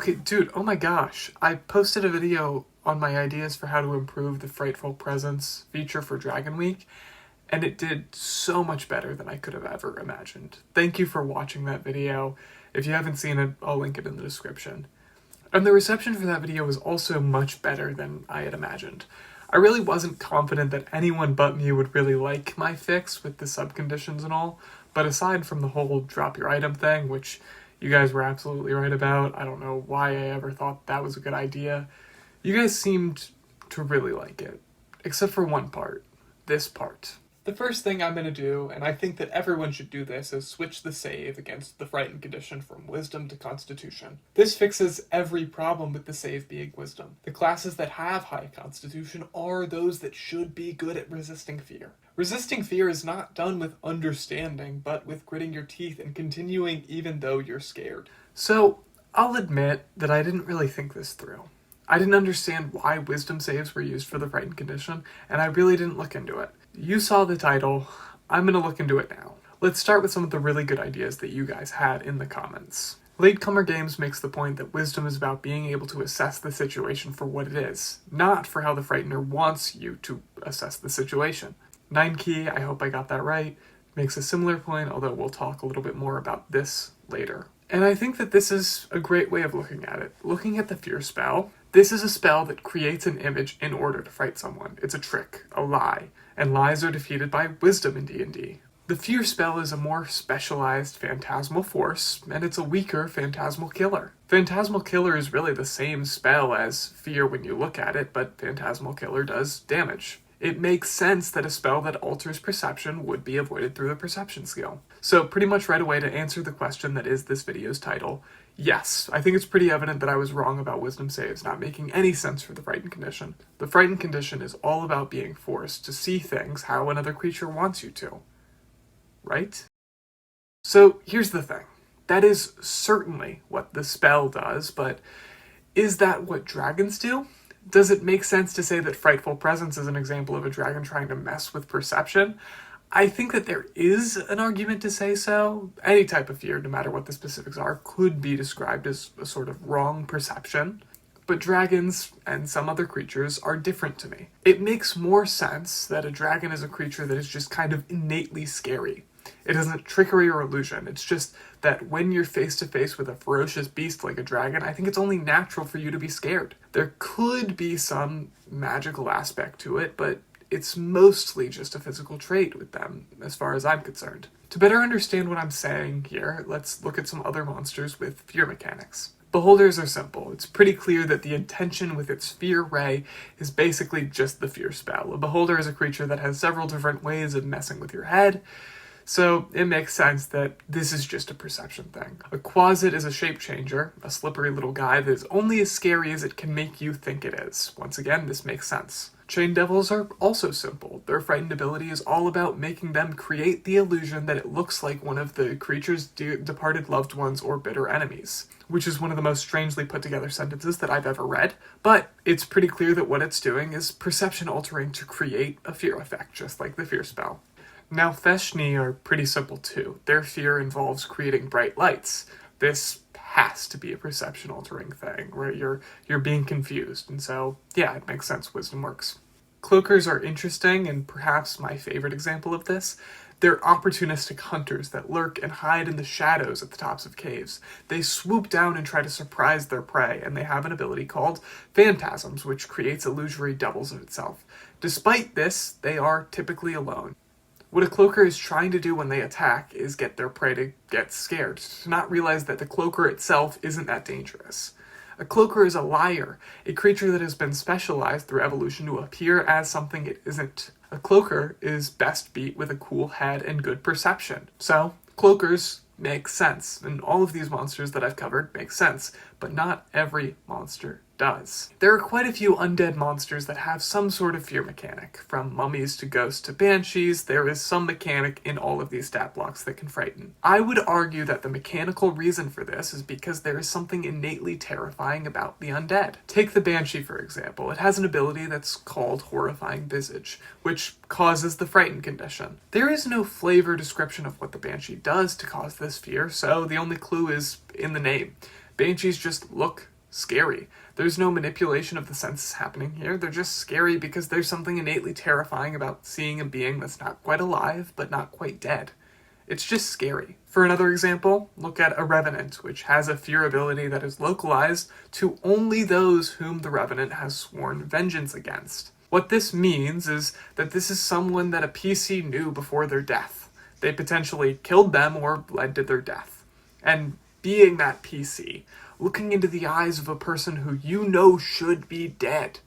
Okay, dude, oh my gosh. I posted a video on my ideas for how to improve the Frightful Presence feature for Dragon Week, and it did so much better than I could have ever imagined. Thank you for watching that video. If you haven't seen it, I'll link it in the description. And the reception for that video was also much better than I had imagined. I really wasn't confident that anyone but me would really like my fix with the subconditions and all, but aside from the whole drop your item thing, which you guys were absolutely right about, I don't know why I ever thought that was a good idea, you guys seemed to really like it. Except for one part. This part. The first thing I'm going to do, and I think that everyone should do this, is switch the save against the Frightened condition from Wisdom to Constitution. This fixes every problem with the save being Wisdom. The classes that have high Constitution are those that should be good at resisting fear. Resisting fear is not done with understanding, but with gritting your teeth and continuing even though you're scared. So, I'll admit that I didn't really think this through. I didn't understand why Wisdom saves were used for the Frightened condition, and I really didn't look into it. You saw the title, I'm gonna look into it now. Let's start with some of the really good ideas that you guys had in the comments. Latecomer Games makes the point that Wisdom is about being able to assess the situation for what it is, not for how the Frightener wants you to assess the situation. 9key, I hope I got that right, makes a similar point, although we'll talk a little bit more about this later. And I think that this is a great way of looking at it. Looking at the Fear spell, this is a spell that creates an image in order to fight someone. It's a trick, a lie, and lies are defeated by Wisdom in D&D. The Fear spell is a more specialized phantasmal force, and it's a weaker phantasmal killer. Phantasmal killer is really the same spell as Fear when you look at it, but phantasmal killer does damage. It makes sense that a spell that alters perception would be avoided through the perception skill. So pretty much right away, to answer the question that is this video's title, yes, I think it's pretty evident that I was wrong about Wisdom saves not making any sense for the Frightened condition. The Frightened condition is all about being forced to see things how another creature wants you to. Right? So here's the thing. That is certainly what the spell does, but is that what dragons do? Does it make sense to say that Frightful Presence is an example of a dragon trying to mess with perception? I think that there is an argument to say so. Any type of fear, no matter what the specifics are, could be described as a sort of wrong perception. But dragons, and some other creatures, are different to me. It makes more sense that a dragon is a creature that is just kind of innately scary. It isn't trickery or illusion, it's just that when you're face to face with a ferocious beast like a dragon, I think it's only natural for you to be scared. There could be some magical aspect to it, but it's mostly just a physical trait with them, as far as I'm concerned. To better understand what I'm saying here, let's look at some other monsters with fear mechanics. Beholders are simple. It's pretty clear that the intention with its fear ray is basically just the fear spell. A beholder is a creature that has several different ways of messing with your head, so it makes sense that this is just a perception thing. A Quasit is a shape changer, a slippery little guy that is only as scary as it can make you think it is. Once again, this makes sense. Chain Devils are also simple. Their frightened ability is all about making them create the illusion that it looks like one of the creature's departed loved ones or bitter enemies, which is one of the most strangely put together sentences that I've ever read, but it's pretty clear that what it's doing is perception altering to create a fear effect, just like the Fear spell. Now, Feshni are pretty simple too. Their fear involves creating bright lights. This has to be a perception-altering thing, where you're being confused, and so, yeah, it makes sense Wisdom works. Cloakers are interesting, and perhaps my favorite example of this. They're opportunistic hunters that lurk and hide in the shadows at the tops of caves. They swoop down and try to surprise their prey, and they have an ability called Phantasms, which creates illusory doubles of itself. Despite this, they are typically alone. What a cloaker is trying to do when they attack is get their prey to get scared, to not realize that the cloaker itself isn't that dangerous. A cloaker is a liar, a creature that has been specialized through evolution to appear as something it isn't. A cloaker is best beat with a cool head and good perception. So, cloakers make sense, and all of these monsters that I've covered make sense, but not every monster does. There are quite a few undead monsters that have some sort of fear mechanic. From mummies to ghosts to banshees, there is some mechanic in all of these stat blocks that can frighten. I would argue that the mechanical reason for this is because there is something innately terrifying about the undead. Take the banshee, for example. It has an ability that's called Horrifying Visage, which causes the frightened condition. There is no flavor description of what the banshee does to cause this fear, so the only clue is in the name. Banshees just look scary. There's no manipulation of the senses happening here. They're just scary because there's something innately terrifying about seeing a being that's not quite alive, but not quite dead. It's just scary. For another example, look at a Revenant, which has a fear ability that is localized to only those whom the Revenant has sworn vengeance against. What this means is that this is someone that a PC knew before their death. They potentially killed them or led to their death. And being that PC, looking into the eyes of a person who you know should be dead,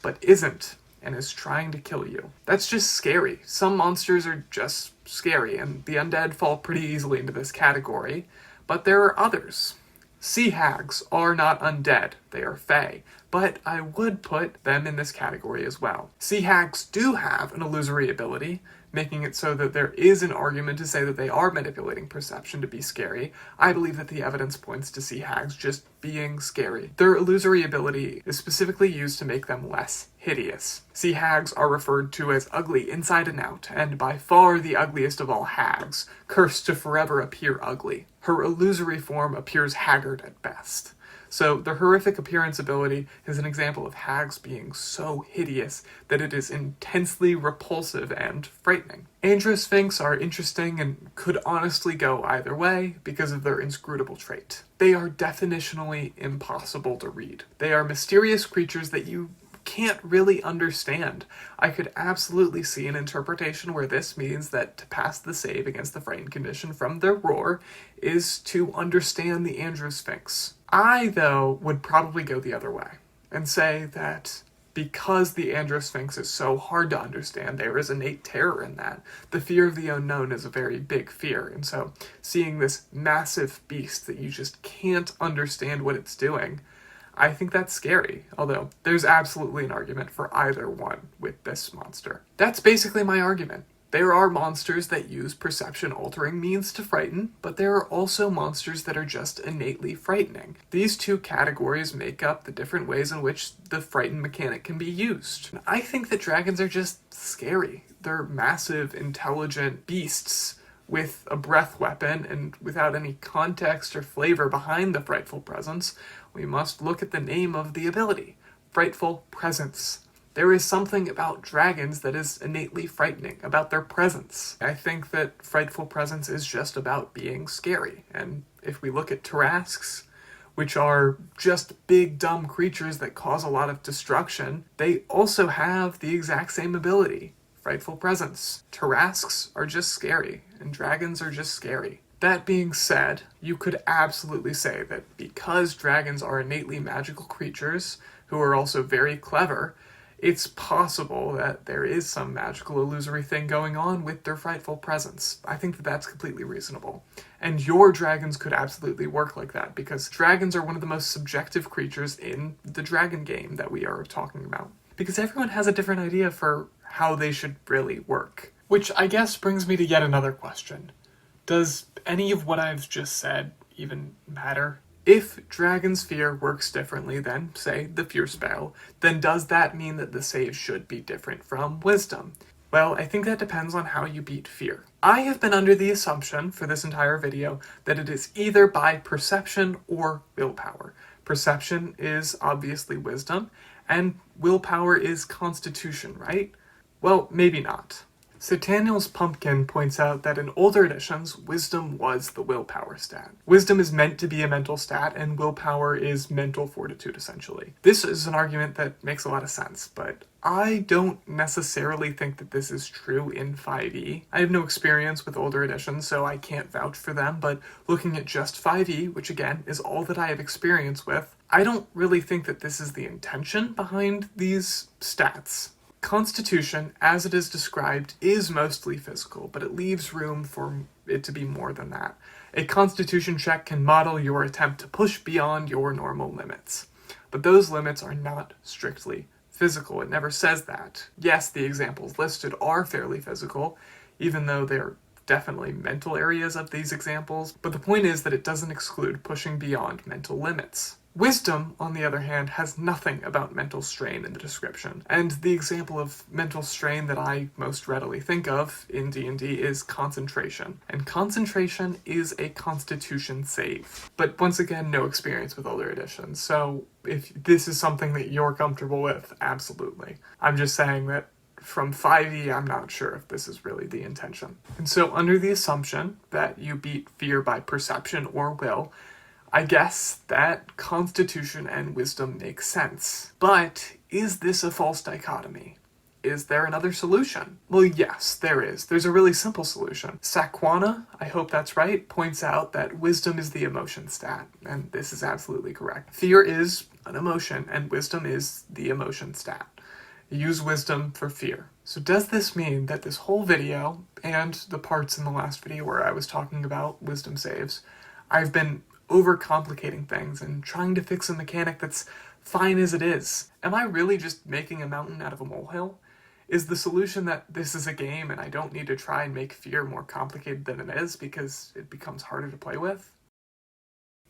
but isn't, and is trying to kill you. That's just scary. Some monsters are just scary, and the undead fall pretty easily into this category, but there are others. Sea hags are not undead, they are fae, but I would put them in this category as well. Sea hags do have an illusory ability, making it so that there is an argument to say that they are manipulating perception to be scary. I believe that the evidence points to sea hags just being scary. Their illusory ability is specifically used to make them less hideous. Sea hags are referred to as ugly inside and out, and by far the ugliest of all hags, cursed to forever appear ugly. Her illusory form appears haggard at best. So the horrific appearance ability is an example of hags being so hideous that it is intensely repulsive and frightening. Androsphinx are interesting and could honestly go either way because of their inscrutable trait. They are definitionally impossible to read. They are mysterious creatures that you can't really understand. I could absolutely see an interpretation where this means that to pass the save against the frightened condition from their roar is to understand the Androsphinx. I, though, would probably go the other way and say that because the Androsphinx is so hard to understand, there is innate terror in that. The fear of the unknown is a very big fear, and so seeing this massive beast that you just can't understand what it's doing, I think that's scary, although there's absolutely an argument for either one with this monster. That's basically my argument. There are monsters that use perception-altering means to frighten, but there are also monsters that are just innately frightening. These two categories make up the different ways in which the frighten mechanic can be used. I think that dragons are just scary. They're massive, intelligent beasts with a breath weapon, and without any context or flavor behind the frightful presence, we must look at the name of the ability, Frightful Presence. There is something about dragons that is innately frightening, about their presence. I think that Frightful Presence is just about being scary, and if we look at Tarrasques, which are just big dumb creatures that cause a lot of destruction, they also have the exact same ability, Frightful Presence. Tarrasques are just scary, and dragons are just scary. That being said, you could absolutely say that because dragons are innately magical creatures who are also very clever, it's possible that there is some magical illusory thing going on with their frightful presence. I think that that's completely reasonable. And your dragons could absolutely work like that, because dragons are one of the most subjective creatures in the dragon game that we are talking about. Because everyone has a different idea for how they should really work. Which I guess brings me to yet another question. Does any of what I've just said even matter? If Dragon's Fear works differently than, say, the Fear spell, then does that mean that the save should be different from Wisdom? Well, I think that depends on how you beat Fear. I have been under the assumption for this entire video that it is either by Perception or Willpower. Perception is obviously Wisdom, and Willpower is Constitution, right? Well, maybe not. Sataniel's Pumpkin points out that in older editions, Wisdom was the willpower stat. Wisdom is meant to be a mental stat, and willpower is mental fortitude, essentially. This is an argument that makes a lot of sense, but I don't necessarily think that this is true in 5e. I have no experience with older editions, so I can't vouch for them, but looking at just 5e, which again is all that I have experience with, I don't really think that this is the intention behind these stats. Constitution, as it is described, is mostly physical, but it leaves room for it to be more than that. A Constitution check can model your attempt to push beyond your normal limits, but those limits are not strictly physical. It never says that. Yes, the examples listed are fairly physical, even though they're definitely mental areas of these examples, but the point is that it doesn't exclude pushing beyond mental limits. Wisdom, on the other hand, has nothing about mental strain in the description, and the example of mental strain that I most readily think of in D&D is concentration, and concentration is a Constitution save. But once again, no experience with older editions, so if this is something that you're comfortable with, absolutely. I'm just saying that from 5e, I'm not sure if this is really the intention. And so under the assumption that you beat fear by perception or will, I guess that Constitution and Wisdom make sense. But is this a false dichotomy? Is there another solution? Well, yes, there is. There's a really simple solution. Sakwana, I hope that's right, points out that Wisdom is the emotion stat, and this is absolutely correct. Fear is an emotion, and Wisdom is the emotion stat. Use Wisdom for fear. So does this mean that this whole video, and the parts in the last video where I was talking about Wisdom saves, I've been overcomplicating things and trying to fix a mechanic that's fine as it is? Am I really just making a mountain out of a molehill? Is the solution that this is a game and I don't need to try and make fear more complicated than it is because it becomes harder to play with?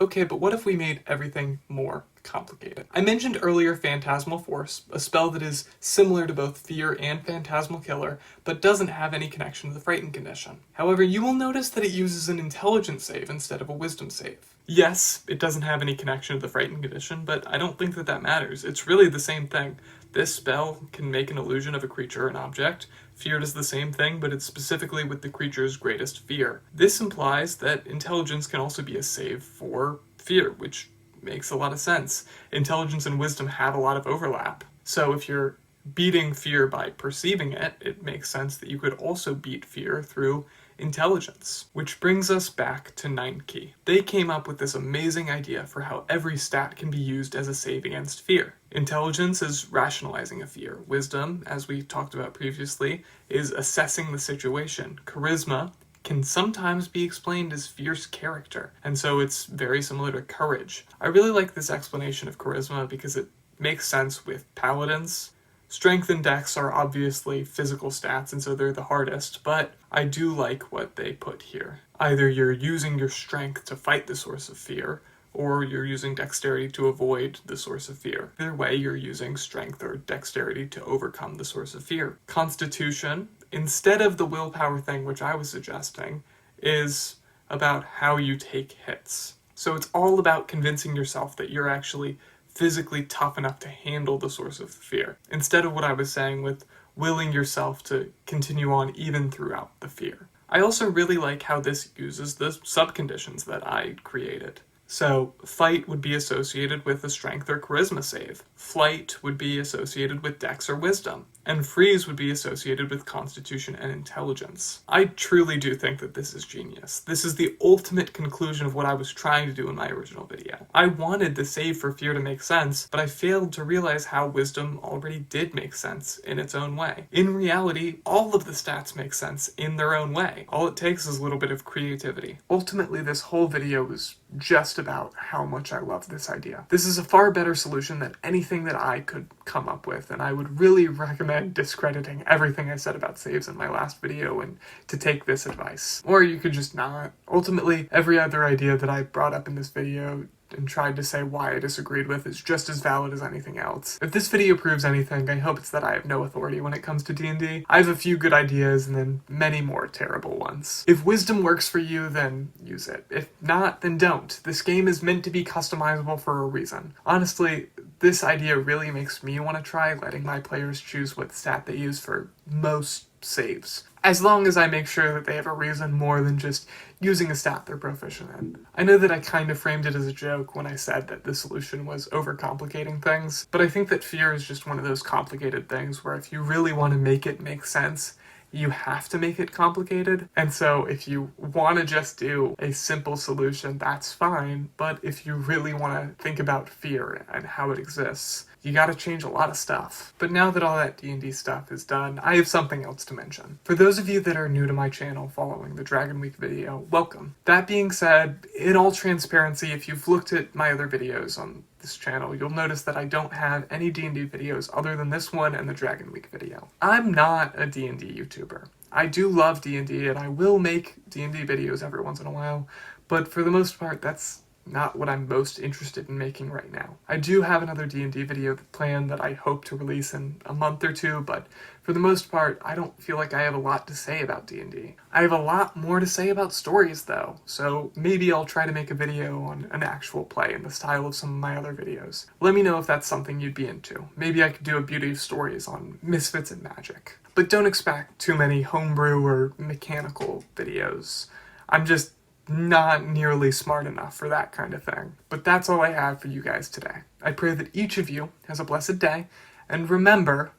Okay, but what if we made everything more complicated? I mentioned earlier Phantasmal Force, a spell that is similar to both Fear and Phantasmal Killer, but doesn't have any connection to the Frightened condition. However, you will notice that it uses an Intelligence save instead of a Wisdom save. Yes, it doesn't have any connection to the Frightened condition, but I don't think that that matters. It's really the same thing. This spell can make an illusion of a creature or an object. Fear does the same thing, but it's specifically with the creature's greatest fear. This implies that Intelligence can also be a save for Fear, which makes a lot of sense. Intelligence and Wisdom have a lot of overlap. So if you're beating fear by perceiving it, it makes sense that you could also beat fear through Intelligence. Which brings us back to Ninth Key. They came up with this amazing idea for how every stat can be used as a save against fear. Intelligence is rationalizing a fear. Wisdom, as we talked about previously, is assessing the situation. Charisma can sometimes be explained as fierce character, and so it's very similar to courage. I really like this explanation of charisma because it makes sense with paladins. Strength and dex are obviously physical stats, and so they're the hardest, but I do like what they put here. Either you're using your strength to fight the source of fear, or you're using dexterity to avoid the source of fear. Either way, you're using strength or dexterity to overcome the source of fear. Constitution, instead of the willpower thing, which I was suggesting, is about how you take hits. So it's all about convincing yourself that you're actually physically tough enough to handle the source of the fear, instead of what I was saying with willing yourself to continue on even throughout the fear. I also really like how this uses the subconditions that I created. So fight would be associated with a strength or charisma save. Flight would be associated with dex or wisdom. And freeze would be associated with constitution and intelligence. I truly do think that this is genius. This is the ultimate conclusion of what I was trying to do in my original video. I wanted the save for fear to make sense, but I failed to realize how wisdom already did make sense in its own way. In reality, all of the stats make sense in their own way. All it takes is a little bit of creativity. Ultimately, this whole video was just about how much I love this idea. This is a far better solution than anything that I could come up with, and I would really recommend discrediting everything I said about saves in my last video and to take this advice. Or you could just not. Ultimately, every other idea that I brought up in this video and tried to say why I disagreed with is just as valid as anything else. If this video proves anything, I hope it's that I have no authority when it comes to D&D. I have a few good ideas and then many more terrible ones. If wisdom works for you, then use it. If not, then don't. This game is meant to be customizable for a reason. Honestly, this idea really makes me want to try letting my players choose what stat they use for most saves. As long as I make sure that they have a reason more than just using a stat they're proficient in. I know that I kind of framed it as a joke when I said that the solution was overcomplicating things, but I think that fear is just one of those complicated things where if you really want to make it make sense, you have to make it complicated. And so if you want to just do a simple solution, that's fine. But if you really want to think about fear and how it exists, you gotta change a lot of stuff. But now that all that D&D stuff is done, I have something else to mention. For those of you that are new to my channel following the Dragon Week video, welcome. That being said, in all transparency, if you've looked at my other videos on this channel, you'll notice that I don't have any D&D videos other than this one and the Dragon Week video. I'm not a D&D YouTuber. I do love D&D and I will make D&D videos every once in a while, but for the most part, that's not what I'm most interested in making right now. I do have another D&D video planned that I hope to release in a month or two, but for the most part, I don't feel like I have a lot to say about D&D. I have a lot more to say about stories, though, so maybe I'll try to make a video on an actual play in the style of some of my other videos. Let me know if that's something you'd be into. Maybe I could do a Beauty of Stories on Misfits and Magic. But don't expect too many homebrew or mechanical videos. I'm just not nearly smart enough for that kind of thing. But that's all I have for you guys today. I pray that each of you has a blessed day, and remember,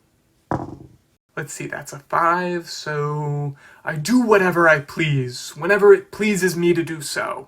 let's see, that's a 5, so I do whatever I please, whenever it pleases me to do so.